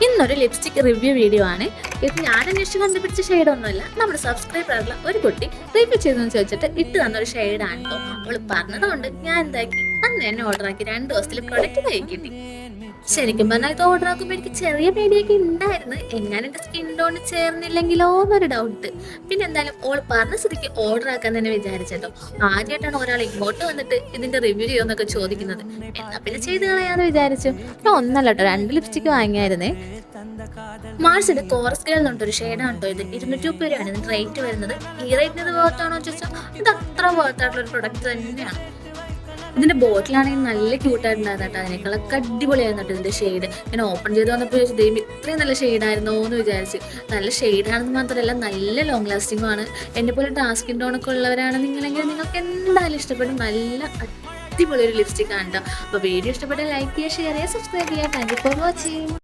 ഇന്നൊരു lipstick review video ആണ്. ഇത് ഞാൻ അന്വേഷിച്ച് കണ്ടുപിടിച്ച ഷെയ്ഡൊന്നുമല്ല, നമ്മുടെ സബ്സ്ക്രൈബറുള്ള ഒരു കുട്ടി റിവ്യൂ ചെയ്തെന്ന് ചോദിച്ചിട്ട് ഇട്ട് തന്നൊരു ഷെയ്ഡാണ് കേട്ടോ. അവൾ പറഞ്ഞതുകൊണ്ട് ഞാൻ എന്താക്കി, അന്ന് തന്നെ ഓർഡർ ആക്കി 2 ദിവസത്തിൽ പ്രൊഡക്റ്റ് കൈ കിട്ടി. ശരിക്കും പറഞ്ഞാൽ ഇത് ഓർഡർ ആക്കുമ്പോൾ എനിക്ക് ചെറിയ പേടിയൊക്കെ ഉണ്ടായിരുന്നു, എങ്ങനെ എൻ്റെ സ്കിൻ ടോണ് ചേർന്നില്ലെങ്കിലോ എന്നൊരു ഡൗട്ട്. പിന്നെ എന്തായാലും ഓൾ പറഞ്ഞ സ്ഥിതിക്ക് ഓർഡർ ആക്കാൻ തന്നെ വിചാരിച്ചല്ലോ. ആദ്യമായിട്ടാണ് ഒരാൾ ഇങ്ങോട്ട് വന്നിട്ട് ഇതിന്റെ റിവ്യൂ ചെയ്യുമെന്നൊക്കെ ചോദിക്കുന്നത്. എന്നാ പിന്നെ ചെയ്ത് കളയാന്ന് വിചാരിച്ചു. ഞാൻ ഒന്നല്ല കേട്ടോ, 2 ലിപ്സ്റ്റിക് വാങ്ങിയായിരുന്നേ. മാർസിന്റെ കോറസ് ഗേൾ എന്നുണ്ട് ഒരു ഷെയ്ഡാണ് കേട്ടോ ഇത്. 230 രൂപയാണ് ഇതിന്റെ റേറ്റ് വരുന്നത്. ഈ റേറ്റിന് ഇത് വേർത്താണോ ചോദിച്ചാൽ ഇത് അത്ര വേർത്തായിട്ടുള്ള ഒരു പ്രൊഡക്റ്റ് തന്നെയാണ്. ഇതിന്റെ ബോട്ടിലാണെങ്കിൽ നല്ല ക്യൂട്ടായിട്ടുണ്ടായിരുന്നു കേട്ടോ, അതിനേക്കാളൊക്കെ അടിപൊളിയായിരുന്നു കേട്ടോ ഇതിന്റെ ഷെയ്ഡ്. ഞാൻ ഓപ്പൺ ചെയ്ത് വന്നപ്പോൾ ദൈവം ഇത്രയും നല്ല ഷെയ്ഡായിരുന്നോ എന്ന് വിചാരിച്ചു. നല്ല ഷെയ്ഡാണെന്ന് മാത്രമല്ല നല്ല ലോങ് ലാസ്റ്റിംഗും ആണ്. എന്നെ പോലെ ടാസ്കിൻ ടോണൊക്കെ ഉള്ളവരാണ് നിങ്ങളെങ്കിൽ നിങ്ങൾക്ക് എന്തായാലും ഇഷ്ടപ്പെടും. നല്ല അടിപൊളി ഒരു ലിപ്സ്റ്റിക് ആണ് കേട്ടോ. അപ്പോൾ വീഡിയോ ഇഷ്ടപ്പെട്ട ലൈക്ക് ചെയ്യുക, ഷെയർ ചെയ്യുക, സബ്സ്ക്രൈബ് ചെയ്യുക. Thank you for watching.